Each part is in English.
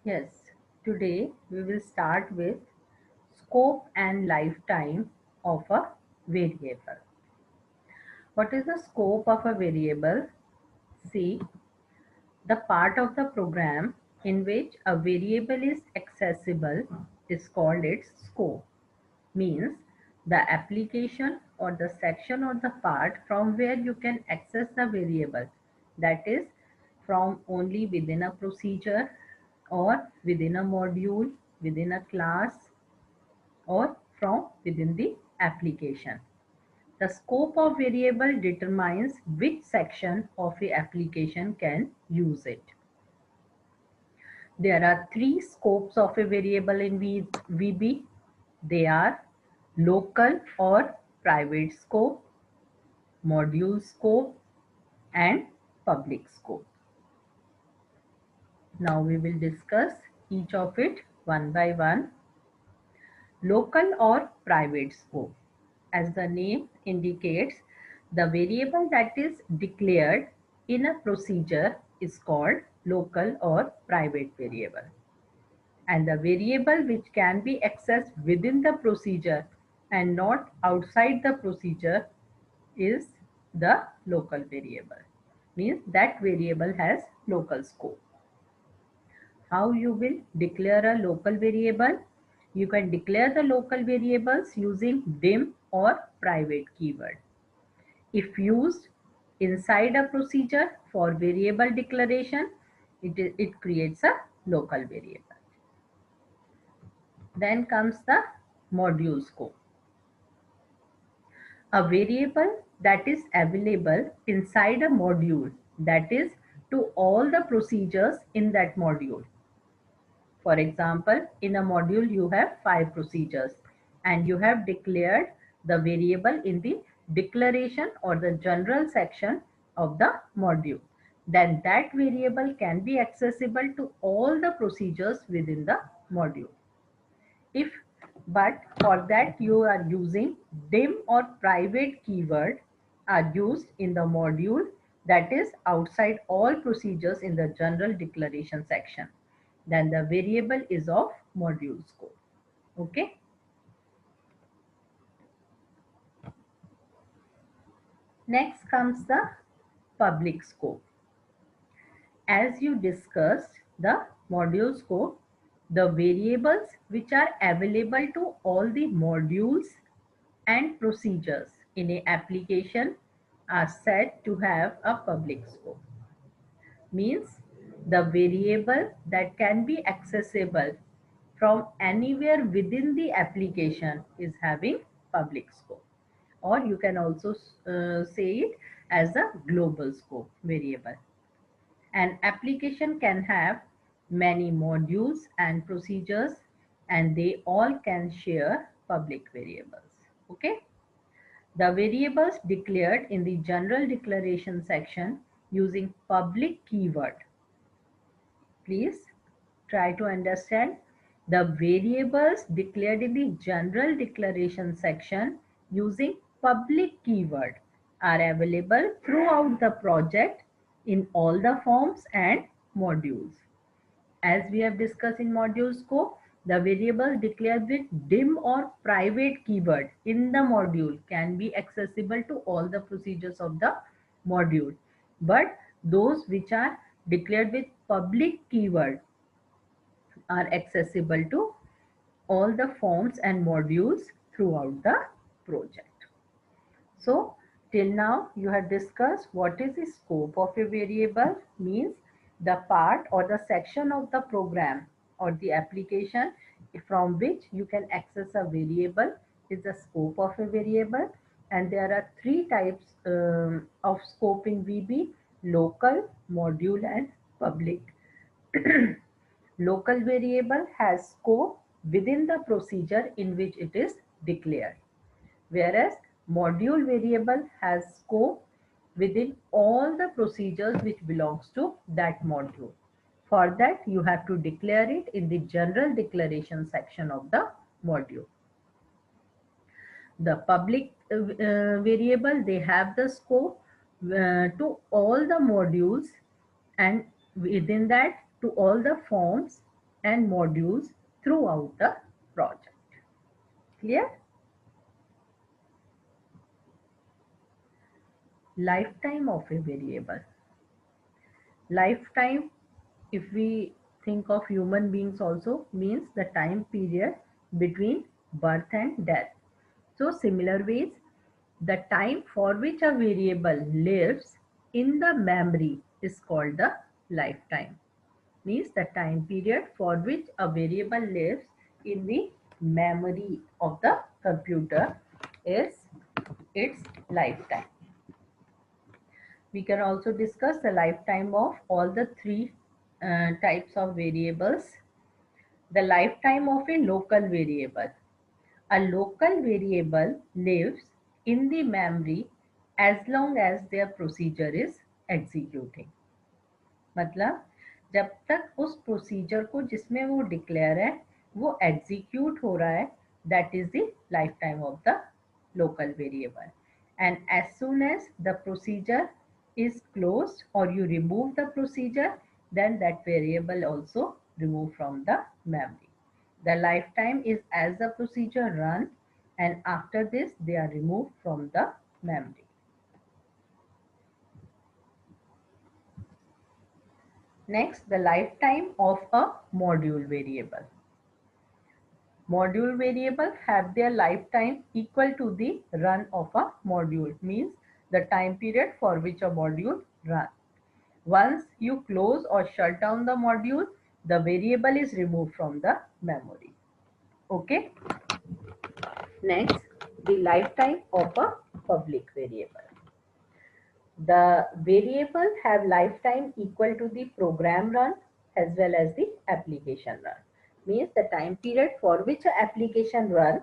Yes, today we will start with scope and lifetime of a variable. What is the scope of a variable? See, the part of the program in which a variable is accessible is called its scope. Means the application or the section or the part from where you can access the variable, that is from only within a procedure or within a module, within a class, or from within the application. The scope of variable determines which section of a application can use it. There are three scopes of a variable in VB. They are local or private scope, module scope, and public scope. Now we will discuss each of it one by one. Local or private scope. As the name indicates, the variable that is declared in a procedure is called local or private variable. And the variable which can be accessed within the procedure and not outside the procedure is the local variable. Means that variable has local scope. How you will declare a local variable? You can declare the local variables using dim or private keyword. If used inside a procedure for variable declaration, it creates a local variable. Then comes the module scope. A variable that is available inside a module, that is to all the procedures in that module. For example, in a module you have 5 procedures and you have declared the variable in the declaration or the general section of the module. Then that variable can be accessible to all the procedures within the module. If but for that you are using dim or private keyword are used in the module, that is outside all procedures in the general declaration section, then the variable is of module scope. Okay. Next comes the public scope. As you discussed the module scope, the variables which are available to all the modules and procedures in a application are said to have a public scope. Means the variable that can be accessible from anywhere within the application is having public scope, or you can also say it as a global scope variable. An application can have many modules and procedures and they all can share public variables. Okay. The variables declared in the general declaration section using public keyword. Please try to understand. The variables declared in the general declaration section using public keyword are available throughout the project in all the forms and modules. As we have discussed in module scope, the variables declared with dim or private keyword in the module can be accessible to all the procedures of the module. But those which are declared with public keyword are accessible to all the forms and modules throughout the project. So till now you have discussed what is the scope of a variable. Means the part or the section of the program or the application from which you can access a variable is the scope of a variable. And there are three types of scope in VB: local, module, and public. Local variable has scope within the procedure in which it is declared, whereas module variable has scope within all the procedures which belongs to that module. For that you have to declare it in the general declaration section of the module. The public variable, they have the scope to all the modules and within that to all the forms and modules throughout the project. Clear? Lifetime of a variable. Lifetime, if we think of human beings also, means the time period between birth and death. So similar ways, the time for which a variable lives in the memory is called the lifetime. Means the time period for which a variable lives in the memory of the computer is its lifetime. We can also discuss the lifetime of all the three types of variables. The lifetime of a local variable. A local variable lives in the memory as long as their procedure is executing. मतलब जब तक उस procedure को जिसमें वो declare है वो execute हो रहा है, that is the life time of the local variable. And as soon as the procedure is closed or you remove the procedure, then that variable also removed from the memory. The lifetime is as the procedure run, and after this they are removed from the memory. Next, the lifetime of a module variable. Module variable have their lifetime equal to the run of a module, means the time period for which a module runs. Once you close or shut down the module, the variable is removed from the memory. Okay. Next, the lifetime of a public variable. The variable have lifetime equal to the program run as well as the application run. Means the time period for which an application run,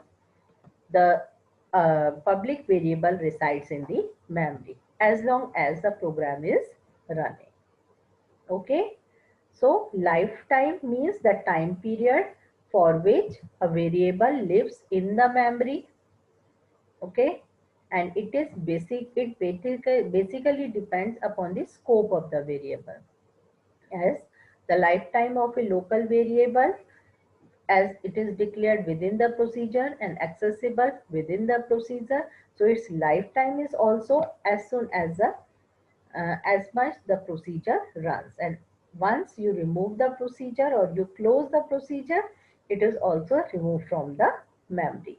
the public variable resides in the memory as long as the program is running. Okay. So lifetime means the time period for which a variable lives in the memory. Okay. And it is basically depends upon the scope of the variable. As the lifetime of a local variable, as it is declared within the procedure and accessible within the procedure, so its lifetime is also as soon as the as much the procedure runs. And once you remove the procedure or you close the procedure, it is also removed from the memory.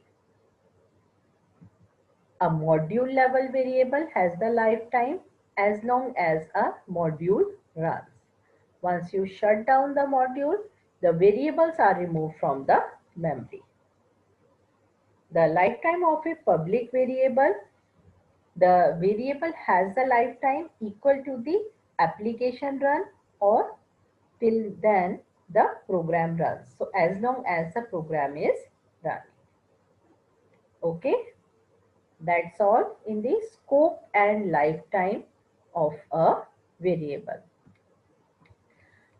A module level variable has the lifetime as long as a module runs. Once you shut down the module, the variables are removed from the memory. The lifetime of a public variable, the variable has the lifetime equal to the application run or till then the program runs. So as long as the program is running. Okay. That's all in the scope and lifetime of a variable.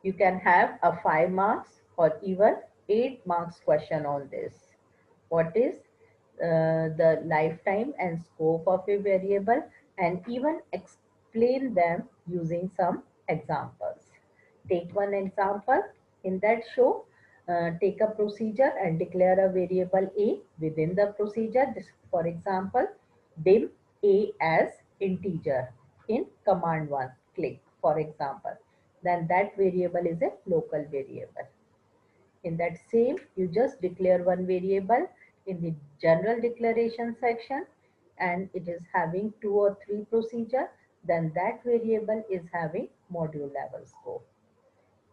You can have a 5 marks or even 8 marks question on this. What is the lifetime and scope of a variable, and even explain them using some examples. Take one example. In that show, take a procedure and declare a variable a within the procedure. This, for example, dim a as integer in command 1. Click, for example. Then that variable is a local variable. In that same, you just declare one variable in the general declaration section, and it is having 2 or 3 procedure, then that variable is having module level scope.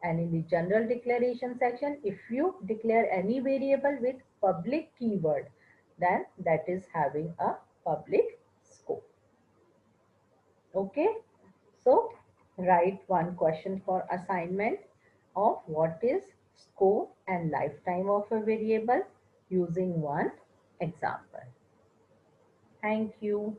And in the general declaration section, if you declare any variable with public keyword, then that is having a public scope. Okay. So write one question for assignment of what is scope and lifetime of a variable using one example. Thank you.